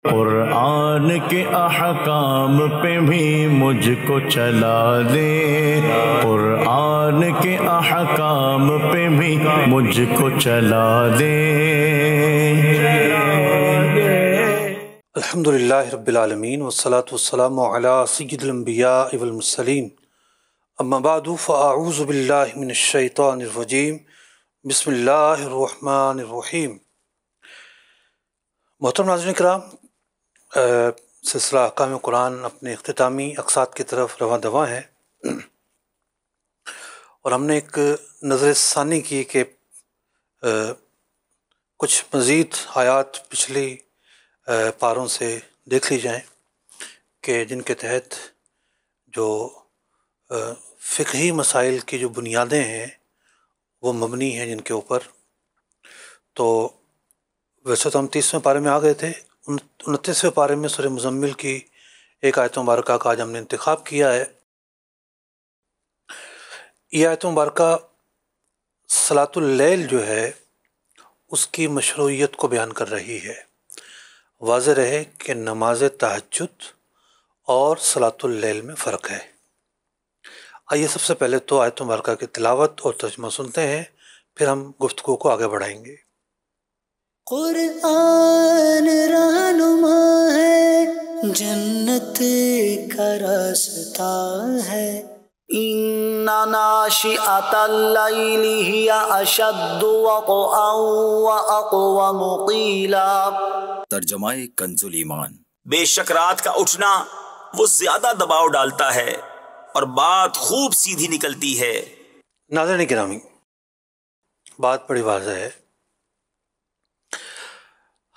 قرآن کے احکام پہ بھی مجھ کو چلا دے، قرآن کے احکام پہ بھی مجھ کو چلا دے۔ الحمدللہ رب العالمین والصلاة والسلام علی سید الانبیاء والمرسلین، اما بعد فاعوذ باللہ من الشیطان الرجیم، بسم اللہ الرحمن الرحیم۔ محترم ناظرین کرام، سلسلہ احکام قرآن اپنے اختتامی اقساط کی طرف رواں دواں ہے، اور ہم نے ایک نظر ثانی کی کہ کچھ مزید آیات پچھلی پاروں سے دیکھ لی جائیں کہ جن کے تحت جو فقہی مسائل کی جو بنیادیں ہیں وہ مبنی ہیں جن کے اوپر۔ تو ویسے تو ہم 30ویں پارے میں آ گئے تھے، 29ویں پارے میں سورہ مزمل کی ایک آیت مبارکہ کا آج ہم نے انتخاب کیا ہے۔ یہ آیت مبارکہ صلاۃ اللیل جو ہے اس کی مشروعیت کو بیان کر رہی ہے۔ واضح رہے کہ نماز تہجد اور صلاۃ اللیل میں فرق ہے۔ آئیے سب سے پہلے تو آیت مبارکہ کی تلاوت اور ترجمہ سنتے ہیں، پھر ہم گفتگو کو آگے بڑھائیں گے۔ قرآن رہنما ہے، جنت کا راستہ ہے، ان ناشئۃ اللیل ہی اشد وطئا واقوم قیلا۔ ترجمہ کنز ایمان۔ بے شک رات کا اٹھنا وہ زیادہ دباؤ ڈالتا ہے اور بات خوب سیدھی نکلتی ہے۔ ناظرین گرامی، بات بڑی واضح ہے۔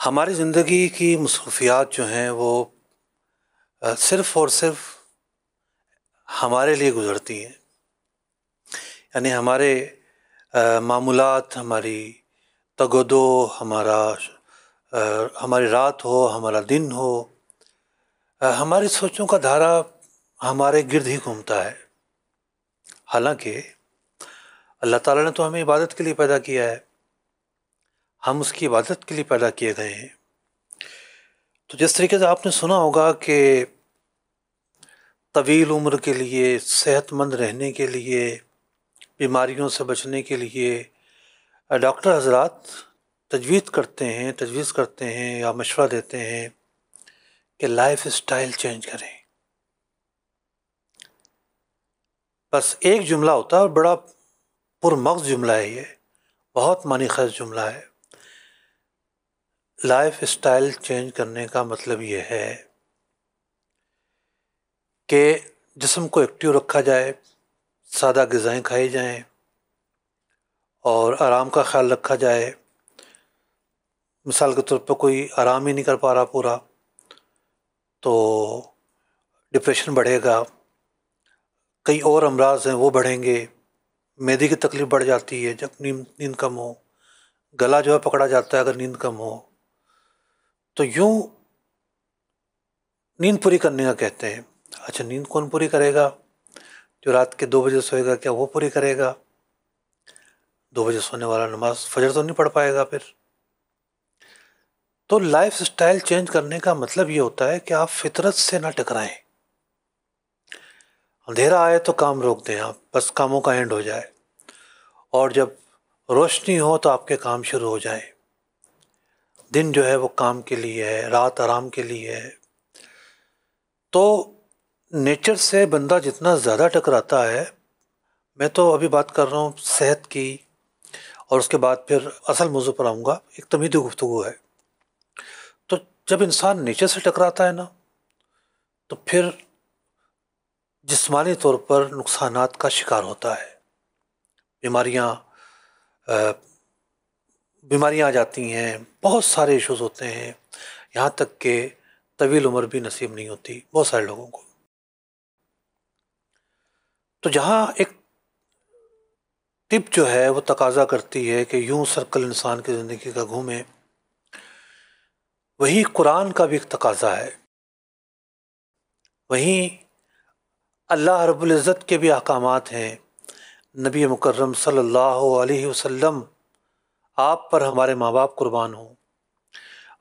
ہماری زندگی کی مصروفیات جو ہیں وہ صرف اور صرف ہمارے لیے گزرتی ہیں، یعنی ہمارے معمولات، ہماری تگ و دو، ہماری رات ہو، ہمارا دن ہو، ہماری سوچوں کا دھارا ہمارے گرد ہی گھومتا ہے۔ حالانکہ اللہ تعالیٰ نے تو ہمیں عبادت کے لیے پیدا کیا ہے، ہم اس کی عبادت کے لیے پیدا کیے گئے ہیں۔ تو جس طریقے سے آپ نے سنا ہوگا کہ طویل عمر کے لیے، صحت مند رہنے کے لیے، بیماریوں سے بچنے کے لیے ڈاکٹر حضرات تجویز کرتے ہیں یا مشورہ دیتے ہیں کہ لائف اسٹائل چینج کریں۔ بس ایک جملہ ہوتا ہے اور بڑا پرمغز جملہ ہے، یہ بہت معنی خیز جملہ ہے۔ لائف اسٹائل چینج کرنے کا مطلب یہ ہے کہ جسم کو ایکٹیو رکھا جائے، سادہ غذائیں کھائی جائیں اور آرام کا خیال رکھا جائے۔ مثال کے طور پہ کوئی آرام ہی نہیں کر پا رہا پورا، تو ڈپریشن بڑھے گا، کئی اور امراض ہیں وہ بڑھیں گے، معدے کی تکلیف بڑھ جاتی ہے جب نیند کم ہو، گلا جو ہے پکڑا جاتا ہے اگر نیند کم ہو۔ تو یوں نیند پوری کرنے کا کہتے ہیں۔ اچھا، نیند کون پوری کرے گا؟ جو رات کے 2 بجے سوئے گا، کیا وہ پوری کرے گا؟ 2 بجے سونے والا نماز فجر تو نہیں پڑھ پائے گا پھر۔ تو لائف اسٹائل چینج کرنے کا مطلب یہ ہوتا ہے کہ آپ فطرت سے نہ ٹکرائیں۔ اندھیرا آئے تو کام روک دیں، آپ بس کاموں کا اینڈ ہو جائے، اور جب روشنی ہو تو آپ کے کام شروع ہو جائیں۔ دن جو ہے وہ کام کے لیے ہے، رات آرام کے لیے ہے۔ تو نیچر سے بندہ جتنا زیادہ ٹکراتا ہے، میں تو ابھی بات کر رہا ہوں صحت کی، اور اس کے بعد پھر اصل موضوع پر آؤں گا، ایک تمہیدی گفتگو ہے۔ تو جب انسان نیچر سے ٹکراتا ہے نا، تو پھر جسمانی طور پر نقصانات کا شکار ہوتا ہے، بیماریاں آ جاتی ہیں، بہت سارے ایشوز ہوتے ہیں، یہاں تک کہ طویل عمر بھی نصیب نہیں ہوتی بہت سارے لوگوں کو۔ تو جہاں ایک طب جو ہے وہ تقاضا کرتی ہے کہ یوں سرکل انسان کی زندگی کا گھومے، وہی قرآن کا بھی ایک تقاضا ہے، وہیں اللہ رب العزت کے بھی احکامات ہیں۔ نبی مکرم صلی اللہ علیہ وسلم، آپ پر ہمارے ماں باپ قربان ہوں،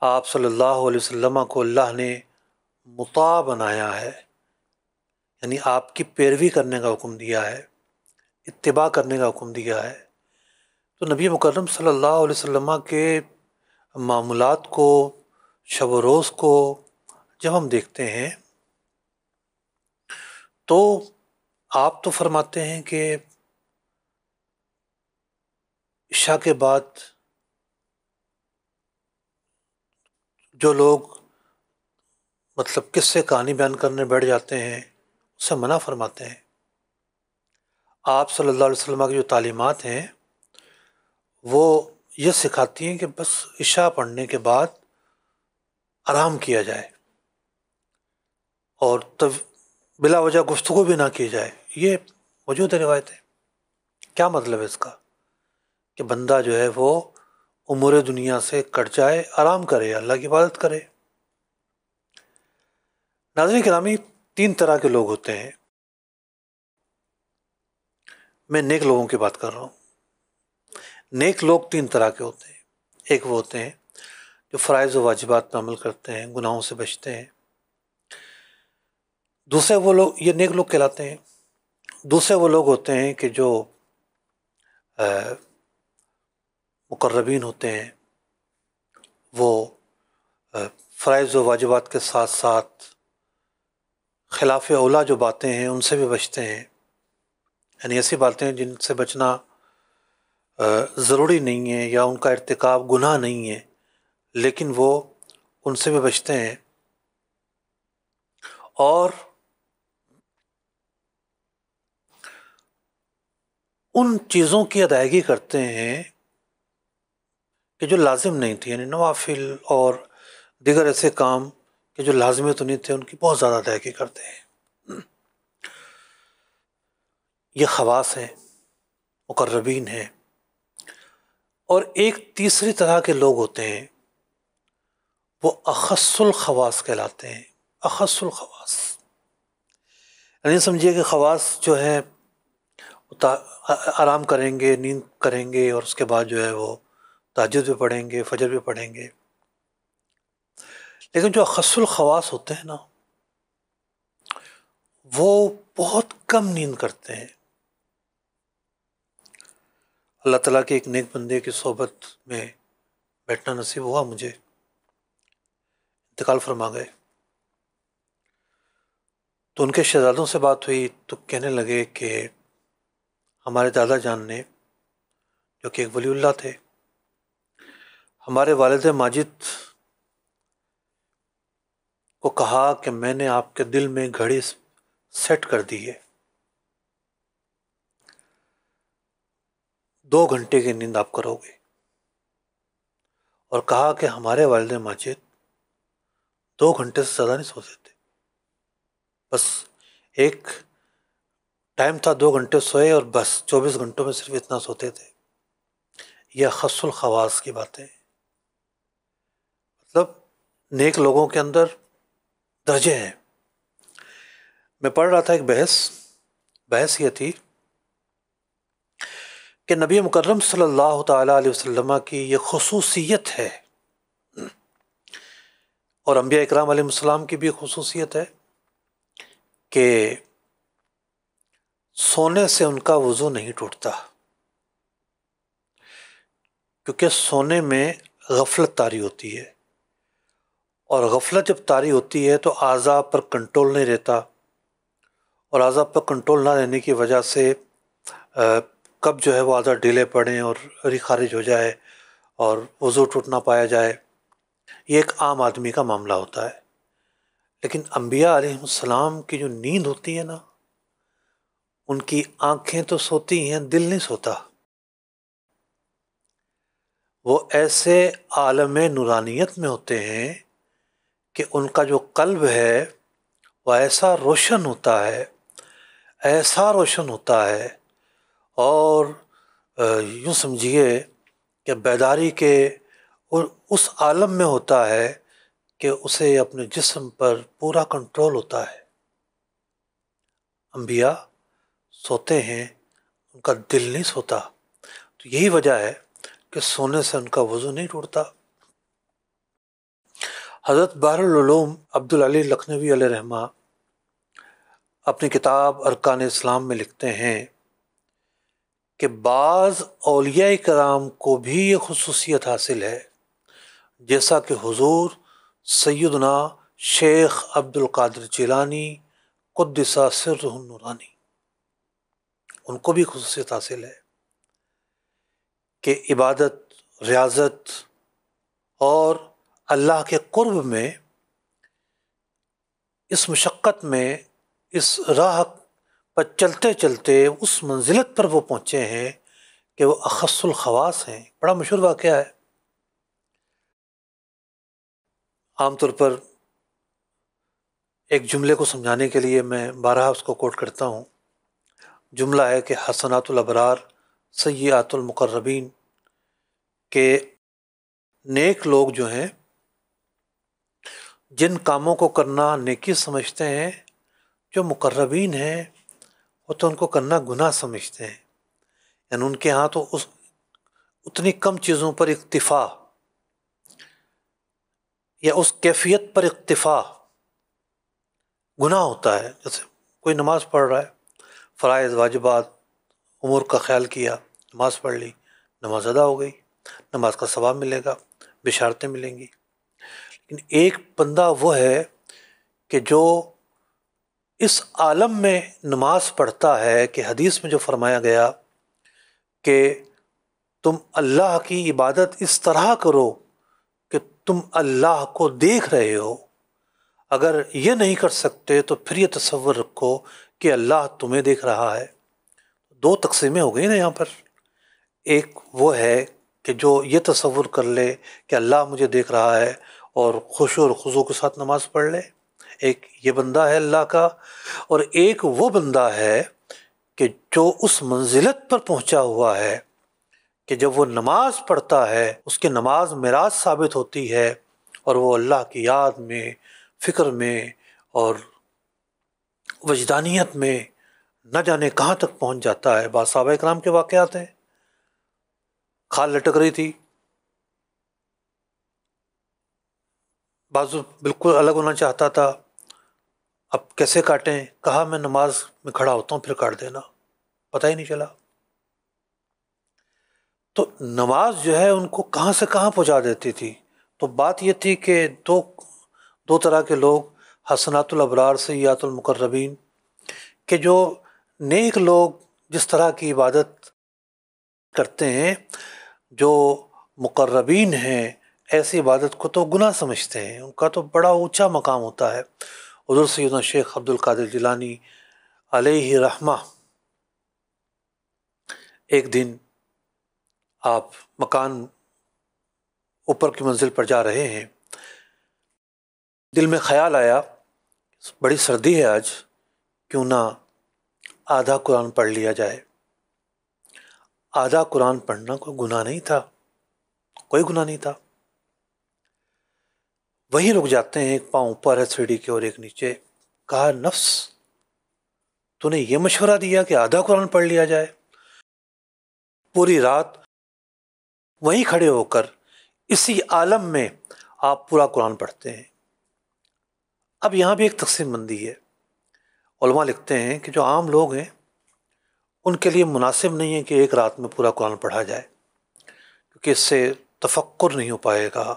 آپ صلی اللہ علیہ وسلم کو اللہ نے مطاع بنایا ہے، یعنی آپ کی پیروی کرنے کا حکم دیا ہے، اتباع کرنے کا حکم دیا ہے، تو نبی مکرم صلی اللہ علیہ وسلم کے معمولات کو، شب و روز کو جب ہم دیکھتے ہیں تو آپ تو فرماتے ہیں کہ عشاء کے بعد جو لوگ مطلب قصے کہانی بیان کرنے بیٹھ جاتے ہیں اس سے منع فرماتے ہیں۔ آپ صلی اللہ علیہ وسلم کی جو تعلیمات ہیں وہ یہ سکھاتی ہیں کہ بس عشاء پڑھنے کے بعد آرام کیا جائے اور بلا وجہ گفتگو بھی نہ کی جائے۔ یہ موجود ہے روایت ہے۔ کیا مطلب ہے اس کا؟ کہ بندہ جو ہے وہ امور دنیا سے کٹ جائے، آرام کرے، اللہ کی عبادت کرے۔ ناظرین گرامی، 3 طرح کے لوگ ہوتے ہیں۔ میں نیک لوگوں کی بات کر رہا ہوں۔ نیک لوگ 3 طرح کے ہوتے ہیں۔ ایک وہ ہوتے ہیں جو فرائض و واجبات پر عمل کرتے ہیں، گناہوں سے بچتے ہیں۔ دوسرے وہ لوگ، یہ نیک لوگ کہلاتے ہیں۔ دوسرے وہ لوگ ہوتے ہیں کہ جو مقربین ہوتے ہیں، وہ فرائض و واجبات کے ساتھ ساتھ خلاف اولا جو باتیں ہیں ان سے بھی بچتے ہیں، یعنی ایسی باتیں جن سے بچنا ضروری نہیں ہے یا ان کا ارتکاب گناہ نہیں ہے، لیکن وہ ان سے بھی بچتے ہیں، اور ان چیزوں کی ادائیگی کرتے ہیں کہ جو لازم نہیں تھی، یعنی نوافل اور دیگر ایسے کام کہ جو لازمی تو نہیں تھے ان کی بہت زیادہ ادائیگی کرتے ہیں۔ یہ خواص ہیں، مقربین ہیں۔ اور ایک تیسری طرح کے لوگ ہوتے ہیں، وہ اخص الخواص کہلاتے ہیں۔ اخص الخواص یعنی سمجھیے کہ خواص جو ہے آرام کریں گے، نیند کریں گے، اور اس کے بعد جو ہے وہ تہجد بھی پڑھیں گے، فجر بھی پڑھیں گے، لیکن جو اخص الخواص ہوتے ہیں نا، وہ بہت کم نیند کرتے ہیں۔ اللہ تعالیٰ کے ایک نیک بندے کی صحبت میں بیٹھنا نصیب ہوا مجھے، انتقال فرما گئے، تو ان کے شہزادوں سے بات ہوئی تو کہنے لگے کہ ہمارے دادا جان نے، جو کہ ایک ولی اللہ تھے، ہمارے والد ماجد کو کہا کہ میں نے آپ کے دل میں گھڑی سیٹ کر دی ہے، 2 گھنٹے کی نیند آپ کرو گے، اور کہا کہ ہمارے والد ماجد 2 گھنٹے سے زیادہ نہیں سوتے تھے، بس ایک ٹائم تھا 2 گھنٹے سوئے اور بس 24 گھنٹوں میں صرف اتنا سوتے تھے۔ یہ اخص الخواص کی باتیں، مطلب نیک لوگوں کے اندر درجے ہیں۔ میں پڑھ رہا تھا ایک بحث یہ تھی کہ نبی مکرم صلی اللہ تعالیٰ علیہ وسلم کی یہ خصوصیت ہے، اور انبیاء اکرام علیہ السلام کی بھی خصوصیت ہے کہ سونے سے ان کا وضو نہیں ٹوٹتا، کیونکہ سونے میں غفلت طاری ہوتی ہے، اور غفلت جب طاری ہوتی ہے تو اعضاء پر کنٹرول نہیں رہتا، اور اعضاء پر کنٹرول نہ رہنے کی وجہ سے کب جو ہے وہ اعضاء ڈھیلے پڑیں اور ری خارج ہو جائے اور وضو ٹوٹ نہ پایا جائے، یہ ایک عام آدمی کا معاملہ ہوتا ہے۔ لیکن انبیاء علیہ السلام کی جو نیند ہوتی ہے نا، ان کی آنکھیں تو سوتی ہیں، دل نہیں سوتا۔ وہ ایسے عالم نورانیت میں ہوتے ہیں کہ ان کا جو قلب ہے وہ ایسا روشن ہوتا ہے، ایسا روشن ہوتا ہے، اور یوں سمجھیے کہ بیداری کے اس عالم میں ہوتا ہے کہ اسے اپنے جسم پر پورا کنٹرول ہوتا ہے۔ انبیاء سوتے ہیں، ان کا دل نہیں سوتا، تو یہی وجہ ہے کہ سونے سے ان کا وضو نہیں ٹوٹتا۔ حضرت بحر العلوم عبدالعلی لکھنوی علیہ رحمہ اپنی کتاب ارکان اسلام میں لکھتے ہیں کہ بعض اولیاء کرام کو بھی یہ خصوصیت حاصل ہے، جیسا کہ حضور سیدنا شیخ عبد القادر جیلانی قدس سرہ النورانی، ان کو بھی خصوصیت حاصل ہے کہ عبادت، ریاضت اور اللہ کے قرب میں، اس مشقت میں، اس راہ پر چلتے چلتے اس منزلت پر وہ پہنچے ہیں کہ وہ اخص الخواص ہیں۔ بڑا مشہور واقعہ ہے، عام طور پر ایک جملے کو سمجھانے کے لیے میں بارہا اس کو کوٹ کرتا ہوں۔ جملہ ہے کہ حسنات الابرار سیئات المقربین، کہ نیک لوگ جو ہیں جن کاموں کو کرنا نیکی سمجھتے ہیں، جو مقربین ہیں وہ تو ان کو کرنا گناہ سمجھتے ہیں، یعنی ان کے ہاں تو اتنی کم چیزوں پر اکتفا یا اس کیفیت پر اکتفا گناہ ہوتا ہے۔ جیسے کوئی نماز پڑھ رہا ہے، فرائض واجبات امور کا خیال کیا، نماز پڑھ لی، نماز ادا ہو گئی، نماز کا ثواب ملے گا، بشارتیں ملیں گی۔ لیکن ایک بندہ وہ ہے کہ جو اس عالم میں نماز پڑھتا ہے کہ حدیث میں جو فرمایا گیا کہ تم اللہ کی عبادت اس طرح کرو کہ تم اللہ کو دیکھ رہے ہو، اگر یہ نہیں کر سکتے تو پھر یہ تصور رکھو کہ اللہ تمہیں دیکھ رہا ہے۔ دو تقسیمیں ہو گئی نا یہاں پر، ایک وہ ہے کہ جو یہ تصور کر لے کہ اللہ مجھے دیکھ رہا ہے اور خشوع اور خضوع کے ساتھ نماز پڑھ لے، ایک یہ بندہ ہے اللہ کا، اور ایک وہ بندہ ہے کہ جو اس منزلت پر پہنچا ہوا ہے کہ جب وہ نماز پڑھتا ہے اس کی نماز میراث ثابت ہوتی ہے اور وہ اللہ کی یاد میں، فکر میں اور وجدانیت میں نہ جانے کہاں تک پہنچ جاتا ہے۔ بعض صحابہ کرام کے واقعات ہیں، کھال لٹک رہی تھی، بازو بالکل الگ ہونا چاہتا تھا، اب کیسے کاٹیں؟ کہا میں نماز میں کھڑا ہوتا ہوں پھر کاٹ دینا، پتہ ہی نہیں چلا۔ تو نماز جو ہے ان کو کہاں سے کہاں پہنچا دیتی تھی۔ تو بات یہ تھی کہ دو طرح کے لوگ، حسنات الابرار سیئات المقربین، کہ جو نیک لوگ جس طرح کی عبادت کرتے ہیں، جو مقربین ہیں ایسی عبادت کو تو گناہ سمجھتے ہیں، ان کا تو بڑا اونچا مقام ہوتا ہے۔ حضور سیدنا شیخ عبد القادر جیلانی علیہ رحمہ ایک دن آپ مکان اوپر کی منزل پر جا رہے ہیں، دل میں خیال آیا بڑی سردی ہے آج، کیوں نہ آدھا قرآن پڑھ لیا جائے۔ آدھا قرآن پڑھنا کوئی گناہ نہیں تھا، کوئی گناہ نہیں تھا۔ وہیں رک جاتے ہیں، ایک پاؤں اوپر ہے سیڑھی کے اور ایک نیچے۔ کہا نفس تو نے یہ مشورہ دیا کہ آدھا قرآن پڑھ لیا جائے؟ پوری رات وہیں کھڑے ہو کر اسی عالم میں آپ پورا قرآن پڑھتے ہیں۔ اب یہاں بھی ایک تقسیم بندی ہے، علماء لکھتے ہیں کہ جو عام لوگ ہیں ان کے لیے مناسب نہیں ہے کہ ایک رات میں پورا قرآن پڑھا جائے، کیونکہ اس سے تفکر نہیں ہو پائے گا،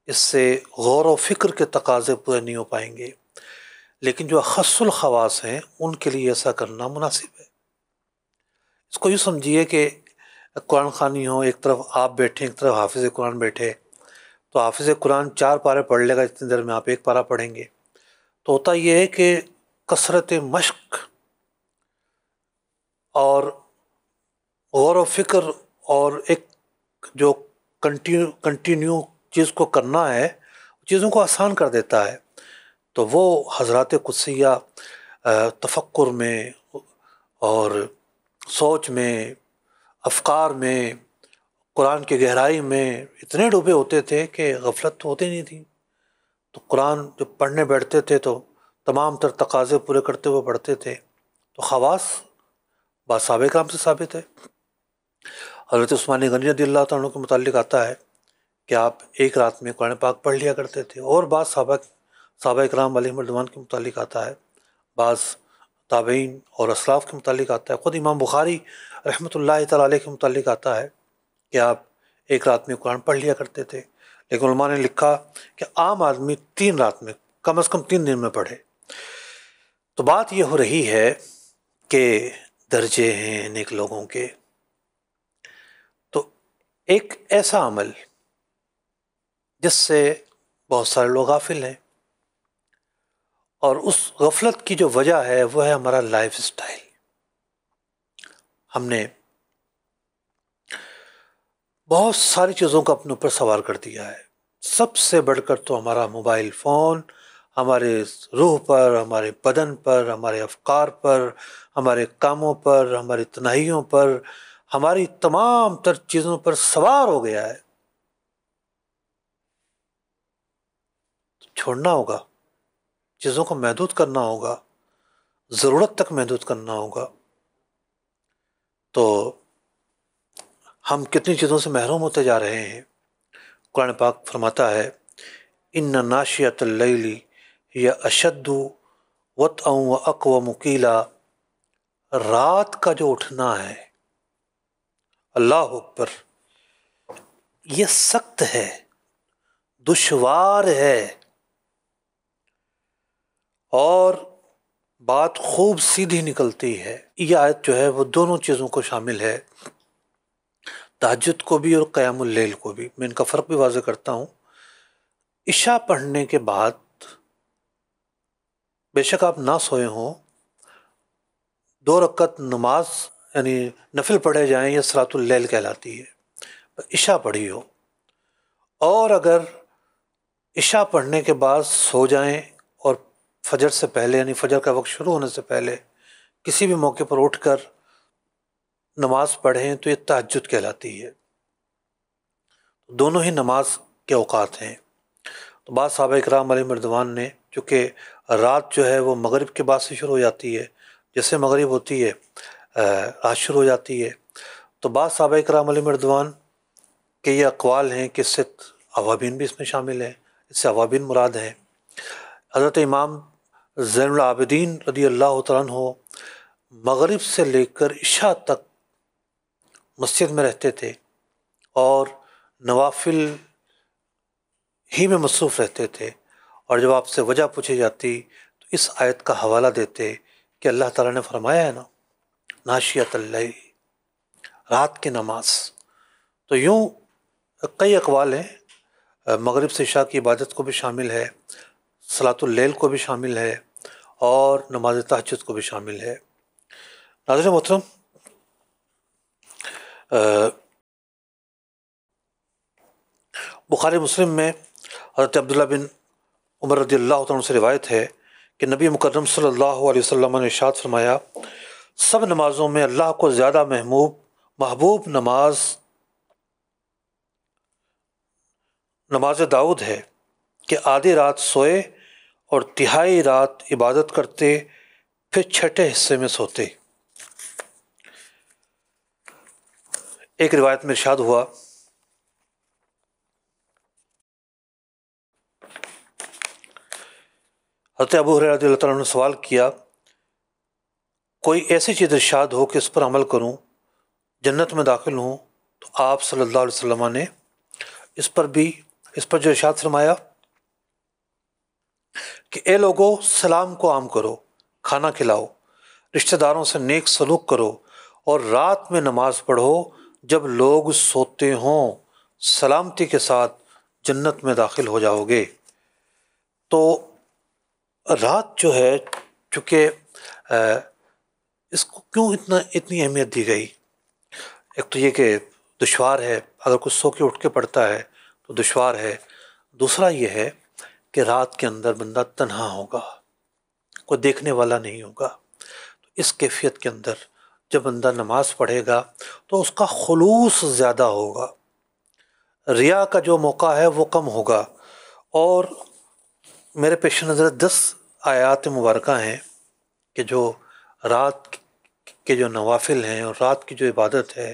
اس سے غور و فکر کے تقاضے پورے نہیں ہو پائیں گے۔ لیکن جو اخص الخواص ہیں ان کے لیے ایسا کرنا مناسب ہے۔ اس کو یوں سمجھیے کہ قرآن خوانی ہو، ایک طرف آپ بیٹھیں، ایک طرف حافظ قرآن بیٹھے، تو حافظ قرآن 4 پارے پڑھ لے گا، اتنی دیر میں آپ 1 پارہ پڑھیں گے۔ تو ہوتا یہ ہے کہ کثرت مشق اور غور و فکر اور ایک جو کنٹینیو چیز کو کرنا ہے، چیزوں کو آسان کر دیتا ہے۔ تو وہ حضرات قدسیہ تفکر میں اور سوچ میں، افکار میں، قرآن کی گہرائی میں اتنے ڈوبے ہوتے تھے کہ غفلت تو ہوتی نہیں تھی۔ تو قرآن جب پڑھنے بیٹھتے تھے تو تمام تر تقاضے پورے کرتے ہوئے پڑھتے تھے۔ تو خواص بعض صحابہ کرام سے ثابت ہے۔ حضرت عثمان غنی رضی اللہ تعالیٰ عنہ کے متعلق آتا ہے کہ آپ ایک رات میں قرآن پاک پڑھ لیا کرتے تھے، اور بعض صحابہ اکرام علیہم الرضوان کے متعلق آتا ہے، بعض تابعین اور اسلاف کے متعلق آتا ہے، خود امام بخاری رحمۃ اللہ تعالیٰ علیہ کے متعلق آتا ہے کہ آپ ایک رات میں قرآن پڑھ لیا کرتے تھے، لیکن علماء نے لکھا کہ عام آدمی 3 رات میں کم از کم 3 دن میں پڑھے۔ تو بات یہ ہو رہی ہے کہ درجے ہیں نیک لوگوں کے، تو ایک ایسا عمل جس سے بہت سارے لوگ غافل ہیں، اور اس غفلت کی جو وجہ ہے وہ ہے ہمارا لائف سٹائل۔ ہم نے بہت ساری چیزوں کو اپنے اوپر سوار کر دیا ہے، سب سے بڑھ کر تو ہمارا موبائل فون ہمارے روح پر، ہمارے بدن پر، ہمارے افکار پر، ہمارے کاموں پر، ہماری تنہائیوں پر، ہماری تمام تر چیزوں پر سوار ہو گیا ہے۔ چھوڑنا ہوگا، چیزوں کو محدود کرنا ہوگا، ضرورت تک محدود کرنا ہوگا۔ تو ہم کتنی چیزوں سے محروم ہوتے جا رہے ہیں۔ قرآن پاک فرماتا ہے ان ناشیۃ اللیل ہی اشد وطئا واقوم قیلا، رات کا جو اٹھنا ہے، اللہ اکبر، یہ سخت ہے، دشوار ہے، اور بات خوب سیدھی نکلتی ہے۔ یہ آیت جو ہے وہ دونوں چیزوں کو شامل ہے، تہجد کو بھی اور قیام اللیل کو بھی۔ میں ان کا فرق بھی واضح کرتا ہوں۔ عشاء پڑھنے کے بعد بے شک آپ نہ سوئے ہوں، 2 رکعت نماز یعنی نفل پڑھے جائیں، یہ صلاۃ اللیل کہلاتی ہے، عشاء پڑھی ہو، اور اگر عشاء پڑھنے کے بعد سو جائیں اور فجر سے پہلے یعنی فجر کا وقت شروع ہونے سے پہلے کسی بھی موقع پر اٹھ کر نماز پڑھیں تو یہ تہجد کہلاتی ہے۔ دونوں ہی نماز کے اوقات ہیں۔ تو بعض صحابہ اکرام علیہم رضوان نے، چونکہ رات جو ہے وہ مغرب کے بعد سے شروع ہو جاتی ہے، جیسے مغرب ہوتی ہے رات شروع ہو جاتی ہے، تو بعض صحابہ اکرام علیہم رضوان کے یہ اقوال ہیں کہ اس سے اوابین بھی اس میں شامل ہیں، اس سے اوابین مراد ہیں۔ حضرت امام زین العابدین رضی اللہ تعالیٰ عنہ مغرب سے لے کر عشاء تک مسجد میں رہتے تھے اور نوافل ہی میں مصروف رہتے تھے، اور جب آپ سے وجہ پوچھی جاتی تو اس آیت کا حوالہ دیتے کہ اللہ تعالیٰ نے فرمایا ہے نا، ناشیۃ اللیل، رات کی نماز۔ تو یوں کئی اقوال ہیں، مغرب سے عشاء کی عبادت کو بھی شامل ہے، صلاۃ اللیل کو بھی شامل ہے، اور نماز تہجد کو بھی شامل ہے۔ ناظرین محترم، بخاری مسلم میں حضرت عبداللہ بن عمر رضی اللہ تعالیٰ عنہ سے روایت ہے کہ نبی مکرم صلی اللہ علیہ وسلم نے ارشاد فرمایا، سب نمازوں میں اللہ کو زیادہ محبوب نماز داؤد ہے کہ آدھی رات سوئے اور تہائی رات عبادت کرتے، پھر چھٹے حصے میں سوتے۔ ایک روایت میں ارشاد ہوا، حضرت ابو ہریرہ رضی اللہ تعالیٰ عنہ نے سوال کیا، کوئی ایسی چیز ارشاد ہو کہ اس پر عمل کروں، جنت میں داخل ہوں؟ تو آپ صلی اللہ علیہ وسلم نے اس پر جو ارشاد فرمایا کہ اے لوگو، سلام کو عام کرو، کھانا کھلاؤ، رشتہ داروں سے نیک سلوک کرو، اور رات میں نماز پڑھو جب لوگ سوتے ہوں، سلامتی کے ساتھ جنت میں داخل ہو جاؤ گے۔ تو رات جو ہے، چونکہ اس کو کیوں اتنی اہمیت دی گئی؟ ایک تو یہ کہ دشوار ہے، اگر کچھ سو کے اٹھ کے پڑھتا ہے تو دشوار ہے۔ دوسرا یہ ہے کہ رات کے اندر بندہ تنہا ہوگا، کوئی دیکھنے والا نہیں ہوگا۔ تو اس کیفیت کے اندر جب بندہ نماز پڑھے گا تو اس کا خلوص زیادہ ہوگا، ریا کا جو موقع ہے وہ کم ہوگا۔ اور میرے پیش نظر 10 آیات مبارکہ ہیں کہ جو رات کے جو نوافل ہیں اور رات کی جو عبادت ہے،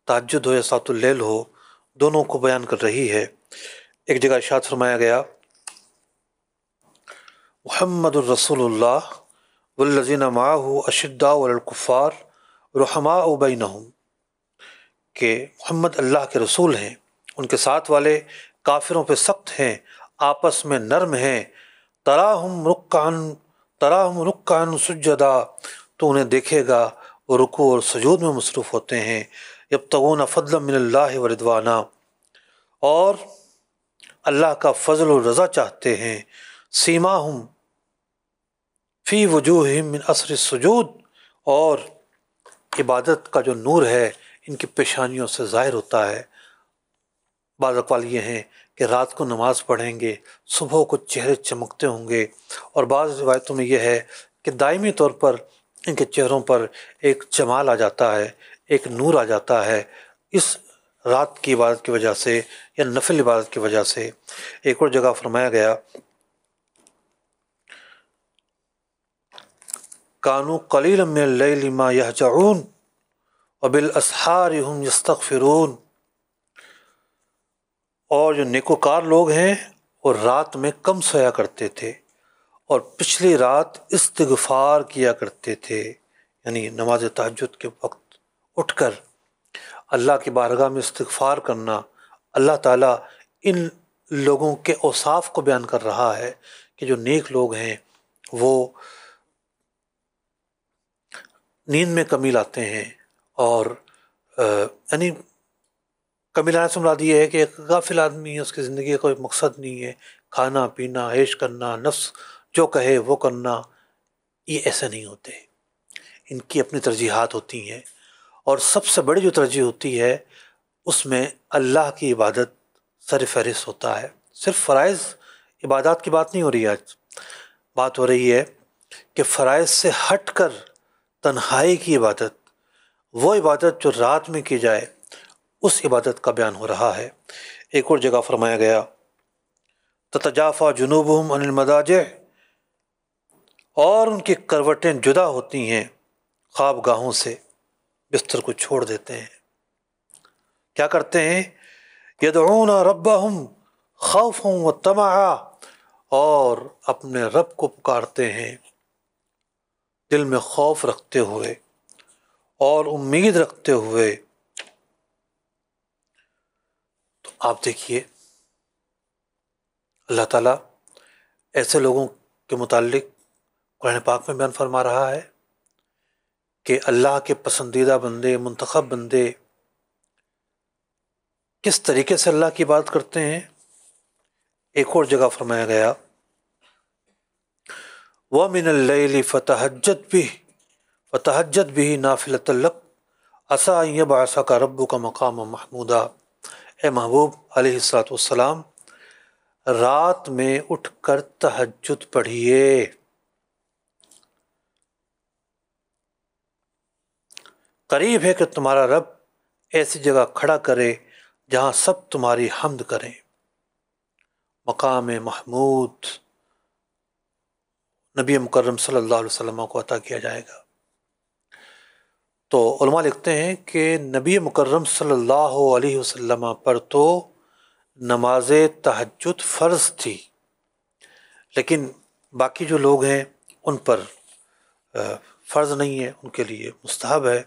تہجد ہو یا صلاۃ اللیل ہو، دونوں کو بیان کر رہی ہے۔ ایک جگہ ارشاد فرمایا گیا محمد الرسول اللہ والذین معہ اشداء علی الکفار رحماء بینہم، کہ محمد اللہ کے رسول ہیں، ان کے ساتھ والے کافروں پہ سخت ہیں، آپس میں نرم ہیں، تراہم رکعن سجدا، تو انہیں دیکھے گا وہ رکوع اور سجود میں مصروف ہوتے ہیں، یبتغون فضلا من اللہ ورضوانا، اور اللہ کا فضل و رضا چاہتے ہیں، سیماہم فی وجوہہم من اثر السجود، اور عبادت کا جو نور ہے ان کی پیشانیوں سے ظاہر ہوتا ہے۔ بعض اقوال یہ ہیں کہ رات کو نماز پڑھیں گے، صبح کو چہرے چمکتے ہوں گے، اور بعض روایتوں میں یہ ہے کہ دائمی طور پر ان کے چہروں پر ایک جمال آ جاتا ہے، ایک نور آ جاتا ہے، اس رات کی عبادت کی وجہ سے یا نفل عبادت کی وجہ سے۔ ایک اور جگہ فرمایا گیا کانوا قلیلا من اللیل ما یہجعون وبالاسحار هم یستغفرون، اور جو نیکوکار لوگ ہیں وہ رات میں کم سویا کرتے تھے اور پچھلی رات استغفار کیا کرتے تھے، یعنی نماز تہجد کے وقت اٹھ کر اللہ کی بارگاہ میں استغفار کرنا۔ اللہ تعالیٰ ان لوگوں کے اوصاف کو بیان کر رہا ہے کہ جو نیک لوگ ہیں وہ نیند میں کمی لاتے ہیں، اور یعنی کمی لانے سے مراد یہ ہے کہ ایک غافل آدمی ہے، اس کی زندگی کا کوئی مقصد نہیں ہے، کھانا پینا، عیش کرنا، نفس جو کہے وہ کرنا، یہ ایسے نہیں ہوتے، ان کی اپنی ترجیحات ہوتی ہیں، اور سب سے بڑی جو ترجیح ہوتی ہے اس میں اللہ کی عبادت سر فہرست ہوتا ہے۔ صرف فرائض عبادات کی بات نہیں ہو رہی ہے، آج بات ہو رہی ہے کہ فرائض سے ہٹ کر تنہائی کی عبادت، وہ عبادت جو رات میں کی جائے، اس عبادت کا بیان ہو رہا ہے۔ ایک اور جگہ فرمایا گیا تتجافی جنوبہم عن المضاجع، اور ان کی کروٹیں جدا ہوتی ہیں خواب گاہوں سے، بستر کو چھوڑ دیتے ہیں، کیا کرتے ہیں یدعون ربہم خوفا وطمعا، اور اپنے رب کو پکارتے ہیں دل میں خوف رکھتے ہوئے اور امید رکھتے ہوئے۔ تو آپ دیکھیے اللہ تعالیٰ ایسے لوگوں کے متعلق قرآن پاک میں بیان فرما رہا ہے کہ اللہ کے پسندیدہ بندے، منتخب بندے کس طریقے سے اللہ کی بات کرتے ہیں۔ ایک اور جگہ فرمایا گیا وَمِنَ اللَّيْلِ فَتَهَجَّدْ بِهِ نَافِلَةً لَكَ عَسَىٰ أَن يَبْعَثَكَ رَبُّكَ مَقَامًا مَحْمُودًا۔ اے محبوب علیہ السلام، رات میں اٹھ کر تہجد پڑھیے، قریب ہے کہ تمہارا رب ایسی جگہ کھڑا کرے جہاں سب تمہاری حمد کریں۔ مقام محمود نبی مکرم صلی اللہ علیہ وسلم کو عطا کیا جائے گا۔ تو علماء لکھتے ہیں کہ نبی مکرم صلی اللہ علیہ وسلم پر تو نماز تہجد فرض تھی، لیکن باقی جو لوگ ہیں ان پر فرض نہیں ہے، ان کے لیے مستحب ہے۔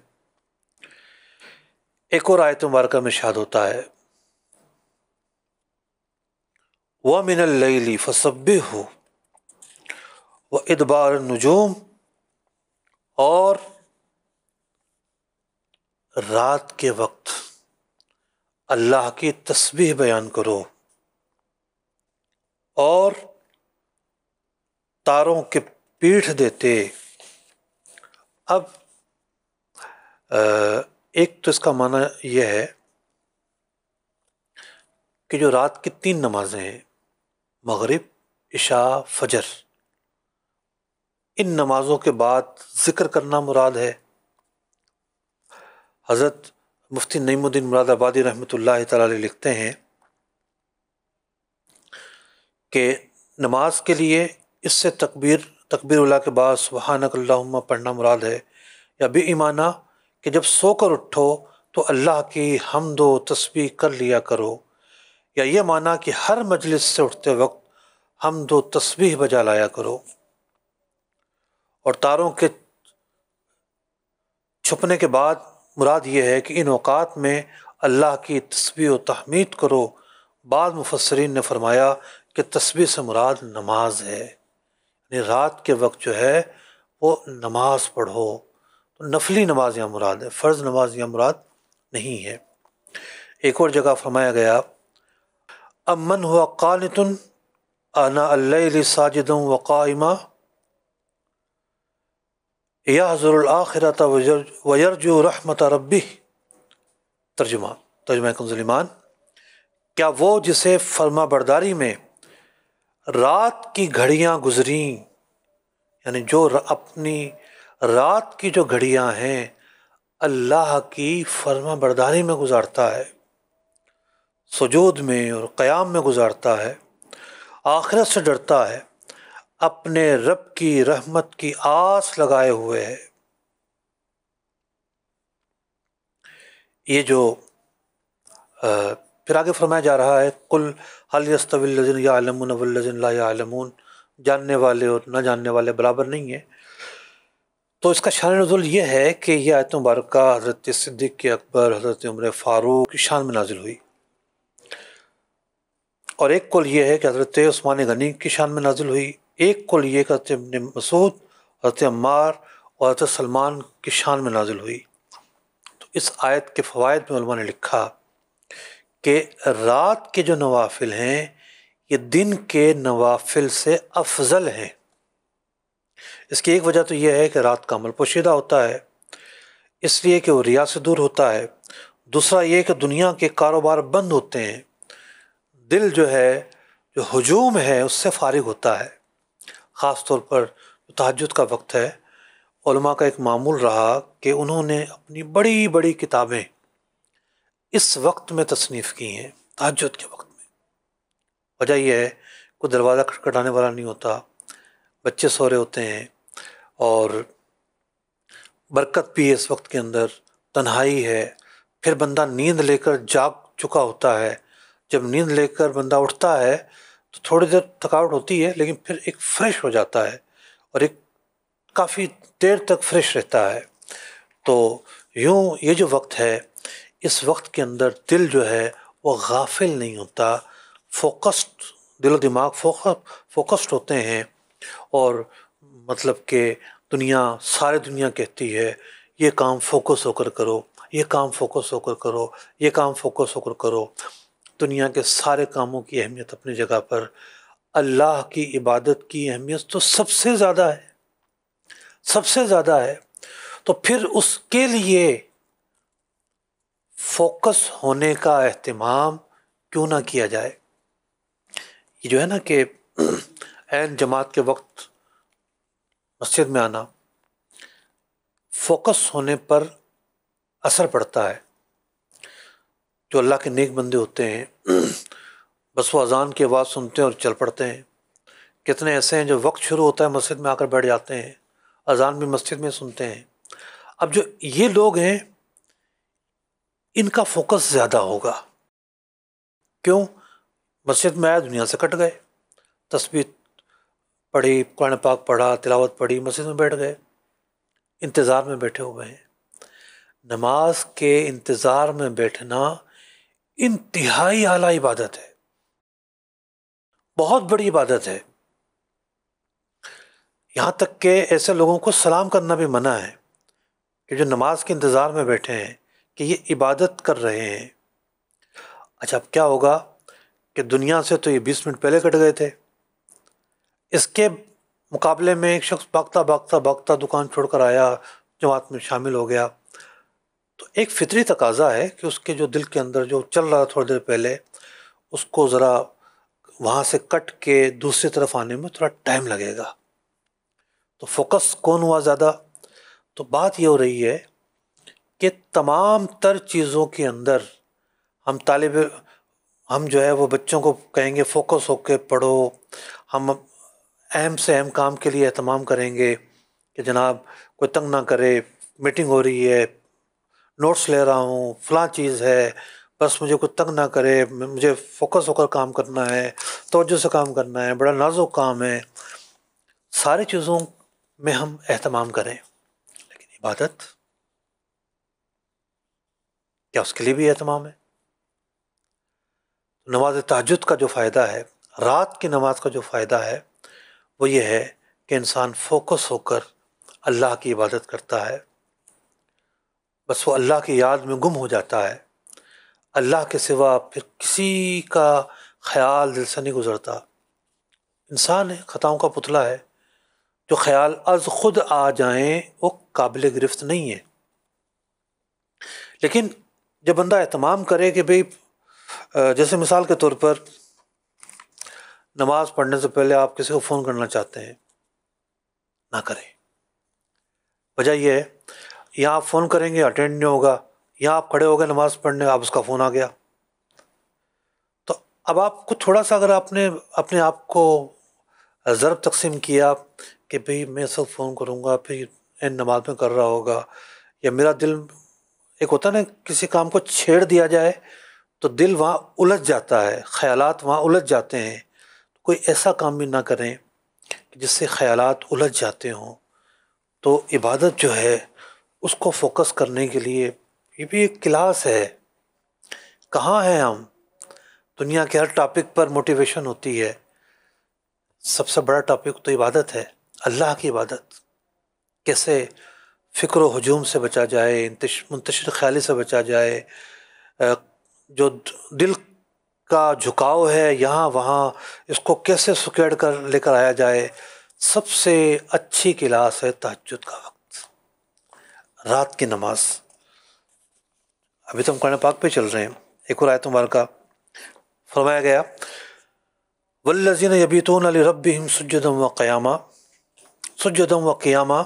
ایک اور آیت مبارکہ میں ارشاد ہوتا ہے وَمِنَ اللَّيْلِ فَسَبِّحْهُ وَإِدْبَارَ النُّجُومِ، اور رات کے وقت اللہ کی تسبیح بیان کرو اور تاروں کے پیٹھ دیتے۔ اب ایک تو اس کا معنی یہ ہے کہ جو رات کی 3 نمازیں ہیں، مغرب، عشاء، فجر، ان نمازوں کے بعد ذکر کرنا مراد ہے۔ حضرت مفتی نعیم الدین مراد آبادی رحمۃ اللہ تعالی علیہ لکھتے ہیں کہ نماز کے لیے اس سے تکبیر اللہ کے بعد سبحانک اللہم پڑھنا مراد ہے، یا بے ایمانہ کہ جب سو کر اٹھو تو اللہ کی حمد و تسبیح کر لیا کرو، یا یہ معنی کہ ہر مجلس سے اٹھتے وقت حمد و تسبیح بجا لایا کرو، اور تاروں کے چھپنے کے بعد مراد یہ ہے کہ ان اوقات میں اللہ کی تسبیح و تحمید کرو۔ بعض مفسرین نے فرمایا کہ تسبیح سے مراد نماز ہے، یعنی رات کے وقت جو ہے وہ نماز پڑھو۔ تو نفلی نماز یہاں مراد ہے، فرض نماز یہاں مراد نہیں ہے۔ ایک اور جگہ فرمایا گیا امن ہوا قانت آناء اللیل ساجدا وقائما یحذر الآخرۃ ویرجو رحمت ربہ۔ ترجمہ کنز ایمان، کیا وہ جسے فرما برداری میں رات کی گھڑیاں گزریں، یعنی جو اپنی رات کی جو گھڑیاں ہیں اللہ کی فرما برداری میں گزارتا ہے، سجود میں اور قیام میں گزارتا ہے، آخرت سے ڈرتا ہے، اپنے رب کی رحمت کی آس لگائے ہوئے ہے۔ یہ جو پھر آگے فرمایا جا رہا ہے قل هل يستوي الذين يعلمون والذين لا يعلمون، جاننے والے اور نہ جاننے والے برابر نہیں ہیں۔ تو اس کا شان نزول یہ ہے کہ یہ آیت مبارکہ حضرت صدیق اکبر، حضرت عمر فاروق کی شان میں نازل ہوئی، اور ایک قول یہ ہے کہ حضرت عثمان غنی کی شان میں نازل ہوئی، ایک قول یہ کہ حضرت ابن مسعود، حضرت عمار اور حضرت سلمان کی شان میں نازل ہوئی۔ تو اس آیت کے فوائد میں علماء نے لکھا کہ رات کے جو نوافل ہیں یہ دن کے نوافل سے افضل ہیں۔ اس کی ایک وجہ تو یہ ہے کہ رات کا عمل پوشیدہ ہوتا ہے، اس لیے کہ وہ ریا سے دور ہوتا ہے۔ دوسرا یہ کہ دنیا کے کاروبار بند ہوتے ہیں، دل جو ہے جو ہجوم ہے اس سے فارغ ہوتا ہے۔ خاص طور پر تہجد کا وقت ہے، علماء کا ایک معمول رہا کہ انہوں نے اپنی بڑی بڑی کتابیں اس وقت میں تصنیف کی ہیں، تہجد کے وقت میں۔ وجہ یہ ہے کوئی دروازہ کھٹکھٹانے والا نہیں ہوتا، بچے سو رہے ہوتے ہیں، اور برکت بھی ہے اس وقت کے اندر، تنہائی ہے، پھر بندہ نیند لے کر جاگ چکا ہوتا ہے۔ جب نیند لے کر بندہ اٹھتا ہے تو تھوڑی دیر تھکاوٹ ہوتی ہے، لیکن پھر ایک فریش ہو جاتا ہے اور ایک کافی دیر تک فریش رہتا ہے۔ تو یوں یہ جو وقت ہے، اس وقت کے اندر دل جو ہے وہ غافل نہیں ہوتا، فوکسڈ، دل و دماغ فوکسڈ ہوتے ہیں، اور مطلب کہ ساری دنیا کہتی ہے یہ کام فوکس ہو کر کرو، یہ کام فوکس ہو کر کرو، یہ کام فوکس ہو کر کرو۔ دنیا کے سارے کاموں کی اہمیت اپنی جگہ پر، اللہ کی عبادت کی اہمیت تو سب سے زیادہ ہے، سب سے زیادہ ہے۔ تو پھر اس کے لیے فوکس ہونے کا اہتمام کیوں نہ کیا جائے؟ یہ جو ہے نا کہ عین جماعت کے وقت مسجد میں آنا، فوکس ہونے پر اثر پڑتا ہے۔ جو اللہ کے نیک بندے ہوتے ہیں بس وہ اذان کی آواز سنتے ہیں اور چل پڑتے ہیں۔ کتنے ایسے ہیں جو وقت شروع ہوتا ہے مسجد میں آ کر بیٹھ جاتے ہیں، اذان بھی مسجد میں سنتے ہیں۔ اب جو یہ لوگ ہیں ان کا فوکس زیادہ ہوگا، کیوں؟ مسجد میں آئے، دنیا سے کٹ گئے، تسبیح پڑھی، قرآن پاک پڑھا، تلاوت پڑھی، مسجد میں بیٹھ گئے، انتظار میں بیٹھے ہوئے ہیں۔ نماز کے انتظار میں بیٹھنا انتہائی اعلیٰ عبادت ہے، بہت بڑی عبادت ہے۔ یہاں تک کہ ایسے لوگوں کو سلام کرنا بھی منع ہے کہ جو نماز کے انتظار میں بیٹھے ہیں، کہ یہ عبادت کر رہے ہیں۔ اچھا اب کیا ہوگا کہ دنیا سے تو یہ 20 منٹ پہلے کٹ گئے تھے، اس کے مقابلے میں ایک شخص بھاگتا دکان چھوڑ کر آیا، جماعت میں شامل ہو گیا، تو ایک فطری تقاضا ہے کہ اس کے جو دل کے اندر جو چل رہا تھوڑی دیر پہلے، اس کو ذرا وہاں سے کٹ کے دوسری طرف آنے میں تھوڑا ٹائم لگے گا۔ تو فوکس کون ہوا زیادہ؟ تو بات یہ ہو رہی ہے کہ تمام تر چیزوں کے اندر ہم جو ہے وہ بچوں کو کہیں گے فوکس ہو کے پڑھو، ہم اہم سے اہم کام کے لیے اہتمام کریں گے کہ جناب کوئی تنگ نہ کرے، میٹنگ ہو رہی ہے، نوٹس لے رہا ہوں، فلاں چیز ہے، بس مجھے کوئی تنگ نہ کرے، مجھے فوکس ہو کر کام کرنا ہے، توجہ سے کام کرنا ہے، بڑا نازک کام ہے، ساری چیزوں میں ہم اہتمام کریں، لیکن عبادت کیا اس کے لیے بھی اہتمام ہے؟ نماز تہجد کا جو فائدہ ہے، رات کی نماز کا جو فائدہ ہے، وہ یہ ہے کہ انسان فوکس ہو کر اللہ کی عبادت کرتا ہے، بس وہ اللہ کی یاد میں گم ہو جاتا ہے، اللہ کے سوا پھر کسی کا خیال دل سے نہیں گزرتا۔ انسان ہے، خطاؤں کا پتلا ہے، جو خیال از خود آ جائیں وہ قابل گرفت نہیں ہے۔ لیکن جب بندہ اہتمام کرے کہ بھئی جیسے مثال کے طور پر نماز پڑھنے سے پہلے آپ کسی کو فون کرنا چاہتے ہیں، نہ کریں۔ وجہ یہ ہے، یہاں آپ فون کریں گے اٹینڈ نہیں ہوگا، یہاں آپ کھڑے ہو گئے نماز پڑھنے، آپ اس کا فون آ گیا، تو اب آپ کو تھوڑا سا اگر آپ نے اپنے آپ کو ضرب تقسیم کیا کہ بھئی میں سب فون کروں گا، پھر این نماز میں کر رہا ہوگا، یا میرا دل ایک ہوتا نا کسی کام کو چھیڑ دیا جائے تو دل وہاں الجھ جاتا ہے، خیالات وہاں الجھ جاتے ہیں، کوئی ایسا کام بھی نہ کریں کہ جس سے خیالات الجھ جاتے ہوں۔ تو عبادت جو ہے اس کو فوکس کرنے کے لیے یہ بھی ایک کلاس ہے۔ کہاں ہیں ہم؟ دنیا کے ہر ٹاپک پر موٹیویشن ہوتی ہے، سب سے بڑا ٹاپک تو عبادت ہے، اللہ کی عبادت۔ کیسے فکر و ہجوم سے بچا جائے، منتشر خیالی سے بچا جائے، جو دل کا جھکاؤ ہے یہاں وہاں، اس کو کیسے سکیڑ کر لے کر آیا جائے۔ سب سے اچھی کلاس ہے تہجد کا وقت، رات کی نماز۔ ابھی تو ہم قرآن پاک پہ چل رہے ہیں، ایک اور آیت مبارکہ فرمایا گیا والذین یبیتون لربہم سجدا وقیاما،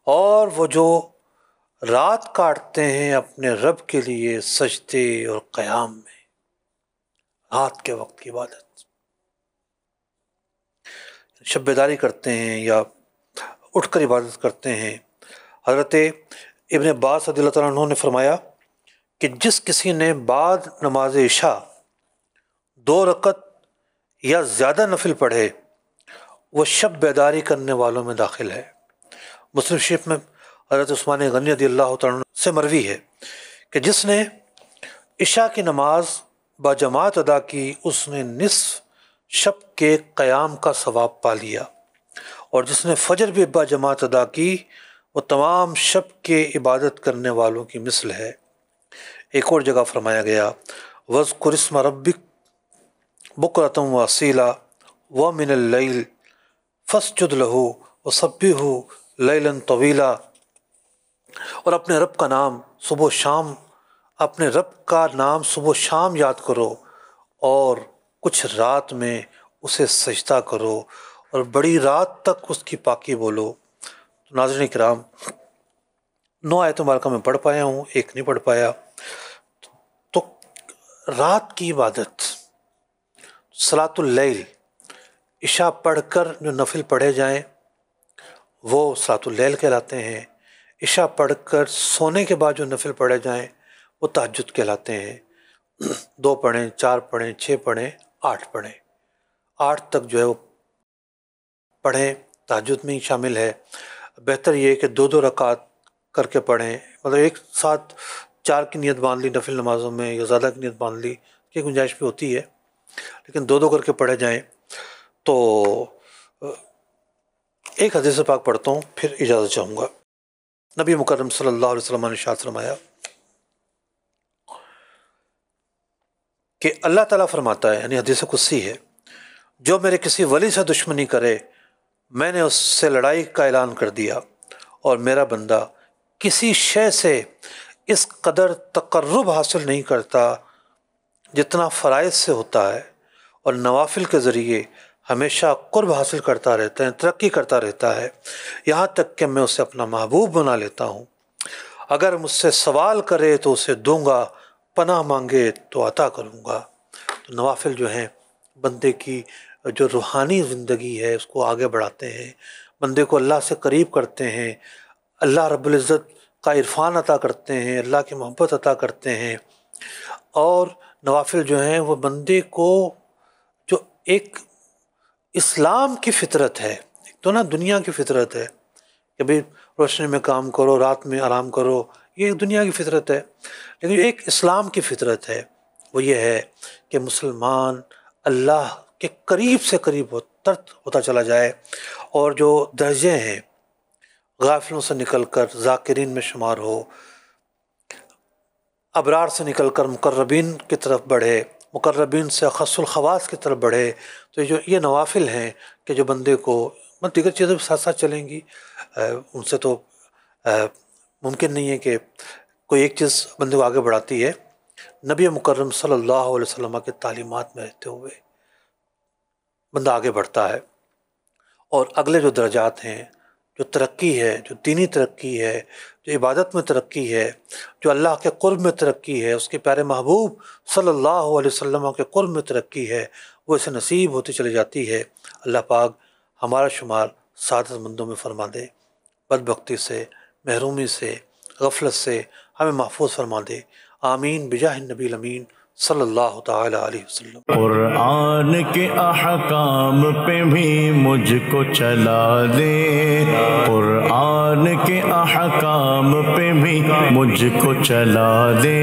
اور وہ جو رات کاٹتے ہیں اپنے رب کے لیے سجدے اور قیام میں، رات کے وقت کی عبادت، شب بیداری کرتے ہیں یا اٹھ کر عبادت کرتے ہیں۔ حضرت ابن عباس رضی اللہ تعالیٰ عنہ نے فرمایا کہ جس کسی نے بعد نماز عشاء 2 رکعت یا زیادہ نفل پڑھے وہ شب بیداری کرنے والوں میں داخل ہے۔ مسلم شریف میں حضرت عثمان غنی رضی اللہ تعالیٰ عنہ سے مروی ہے کہ جس نے عشاء کی نماز باجماعت ادا کی اس نے نصف شب کے قیام کا ثواب پا لیا، اور جس نے فجر بھی باجماعت ادا کی وہ تمام شب کے عبادت کرنے والوں کی مثل ہے۔ ایک اور جگہ فرمایا گیا وَاذْكُرِ اسْمَ رَبِّكَ بُكْرَةً وَأَصِيلًا وَمِنَ اللَّيْلِ فَاسْجُدْ لَهُ وَسَبِّحْهُ لَيْلًا طَوِيلًا، اور اپنے رب کا نام صبح و شام، اپنے رب کا نام صبح و شام یاد کرو اور کچھ رات میں اسے سجدہ کرو اور بڑی رات تک اس کی پاکی بولو۔ تو ناظرین کرام، 9 آیتوں مبارکہ میں پڑھ پایا ہوں، ایک نہیں پڑھ پایا۔ تو رات کی عبادت، صلاۃ اللیل، عشاء پڑھ کر جو نفل پڑھے جائیں وہ صلاۃ اللیل کہلاتے ہیں، عشاء پڑھ کر سونے کے بعد جو نفل پڑھے جائیں وہ تہجد کہلاتے ہیں۔ 2 پڑھیں، 4 پڑھیں، 6 پڑھیں، 8 پڑھیں، 8 تک جو ہے وہ پڑھیں، تہجد میں ہی شامل ہے۔ بہتر یہ ہے کہ 2 رکعت کر کے پڑھیں، مطلب ایک ساتھ 4 کی نیت باندھ لی نفل نمازوں میں یا زیادہ کی نیت باندھ لی، کی گنجائش بھی ہوتی ہے، لیکن 2 کر کے پڑھے جائیں۔ تو ایک حدیث پاک پڑھتا ہوں پھر اجازت چاہوں گا۔ نبی مکرم صلی اللہ علیہ وسلم نے ارشاد فرمایا کہ اللہ تعالیٰ فرماتا ہے، یعنی حدیث قدسی ہے، جو میرے کسی ولی سے دشمنی کرے میں نے اس سے لڑائی کا اعلان کر دیا، اور میرا بندہ کسی شے سے اس قدر تقرب حاصل نہیں کرتا جتنا فرائض سے ہوتا ہے، اور نوافل کے ذریعے ہمیشہ قرب حاصل کرتا رہتا ہے، ترقی کرتا رہتا ہے، یہاں تک کہ میں اسے اپنا محبوب بنا لیتا ہوں۔ اگر مجھ سے سوال کرے تو اسے دوں گا، پناہ مانگے تو عطا کروں گا۔ تو نوافل جو ہیں بندے کی جو روحانی زندگی ہے اس کو آگے بڑھاتے ہیں، بندے کو اللہ سے قریب کرتے ہیں، اللہ رب العزت کا عرفان عطا کرتے ہیں، اللہ کی محبت عطا کرتے ہیں، اور نوافل جو ہیں وہ بندے کو جو ایک اسلام کی فطرت ہے، تو نا دنیا کی فطرت ہے کہ بھئی روشنی میں کام کرو، رات میں آرام کرو، یہ دنیا کی فطرت ہے، لیکن ایک اسلام کی فطرت ہے، وہ یہ ہے کہ مسلمان اللہ کے قریب سے قریب ہوتا چلا جائے، اور جو درجے ہیں غافلوں سے نکل کر ذاکرین میں شمار ہو، ابرار سے نکل کر مقربین کی طرف بڑھے، مقربین سے خص الخواص کی طرف بڑھے۔ تو یہ نوافل ہیں کہ جو بندے کو دیگر چیزیں بھی ساتھ ساتھ چلیں گی، ان سے تو ممکن نہیں ہے کہ کوئی ایک چیز بندے کو آگے بڑھاتی ہے۔ نبی مکرم صلی اللہ علیہ وسلم کے تعلیمات میں رہتے ہوئے بندہ آگے بڑھتا ہے، اور اگلے جو درجات ہیں، جو ترقی ہے، جو دینی ترقی ہے، جو عبادت میں ترقی ہے، جو اللہ کے قرب میں ترقی ہے، اس کے پیارے محبوب صلی اللہ علیہ وسلم کے قرب میں ترقی ہے، وہ اسے نصیب ہوتی چلی جاتی ہے۔ اللہ پاک ہمارا شمار سعادت مندوں میں فرما دے، بدبختی سے، محرومی سے، غفلت سے ہمیں محفوظ فرما دے، آمین بجاہ النبی الامین صلی اللہ تعالی علیہ وسلم۔ قرآن کے احکام پہ بھی مجھ کو چلا دے، قرآن کے احکام پہ بھی مجھ کو چلا دے۔